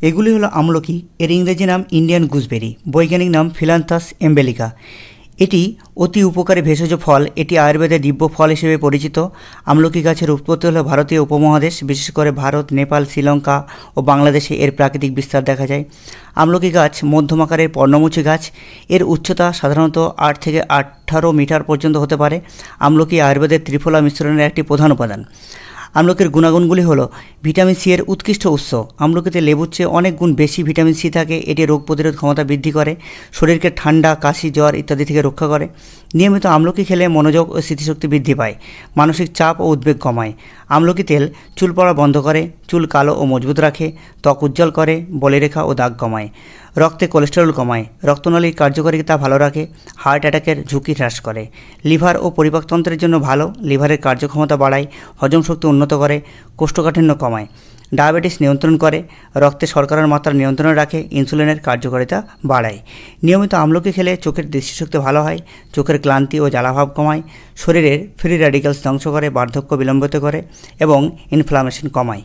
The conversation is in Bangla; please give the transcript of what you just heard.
এগুলি হলো আমলকি। এর ইংরেজি নাম ইন্ডিয়ান গুজবেরি, বৈজ্ঞানিক নাম ফিলান্থাস এম্বেলিকা। এটি অতি উপকারী ভেষজ ফল। এটি আয়ুর্বেদের দিব্য ফল হিসেবে পরিচিত। আমলকি গাছের উৎপত্তি হলো ভারতীয় উপমহাদেশ, বিশেষ করে ভারত, নেপাল, শ্রীলঙ্কা ও বাংলাদেশে এর প্রাকৃতিক বিস্তার দেখা যায়। আমলকি গাছ মধ্যম আকারের পর্ণমোচী গাছ। এর উচ্চতা সাধারণত 8 থেকে 18 মিটার পর্যন্ত হতে পারে। আমলকি আয়ুর্বেদের ত্রিফলা মিশ্রণের একটি প্রধান উপাদান। আমলকির গুণাগুণগুলি হলো ভিটামিন সি এর উৎকৃষ্ট উৎস। আমলকিতে লেবুর চেয়ে অনেক গুণ বেশি ভিটামিন সি থাকে। এটি রোগ প্রতিরোধ ক্ষমতা বৃদ্ধি করে, শরীরকে ঠান্ডা, কাশি, জ্বর ইত্যাদি থেকে রক্ষা করে। নিয়মিত আমলকি খেলে মনোযোগ ও স্মৃতিশক্তি বৃদ্ধি পায়, মানসিক চাপ ও উদ্বেগ কমায়। আমলকি তেল চুল পড়া বন্ধ করে, চুল কালো ও মজবুত রাখে, ত্বক উজ্জ্বল করে, বলিরেখা ও দাগ কমায়, রক্তে কোলেস্টেরল কমায়, রক্তনালীর কার্যকারিতা ভালো রাখে, হার্ট অ্যাটাকের ঝুঁকি হ্রাস করে, লিভার ও পরিপাকতন্ত্রের জন্য ভালো, লিভারের কার্যক্ষমতা বাড়ায়, হজম শক্তি উন্নত করে, কোষ্ঠকাঠিন্য কমায়, ডায়াবেটিস নিয়ন্ত্রণ করে, রক্তে শর্করার মাত্রা নিয়ন্ত্রণে রাখে, ইনসুলিনের কার্যকারিতা বাড়ায়। নিয়মিত আমলকি খেলে চোখের দৃষ্টিশক্তি ভালো হয়, চোখের ক্লান্তি ও জ্বালাভাব কমায়, শরীরের ফ্রি র্যাডিক্যালস ধ্বংস করে, বার্ধক্য বিলম্বিত করে এবং ইনফ্লামেশন কমায়।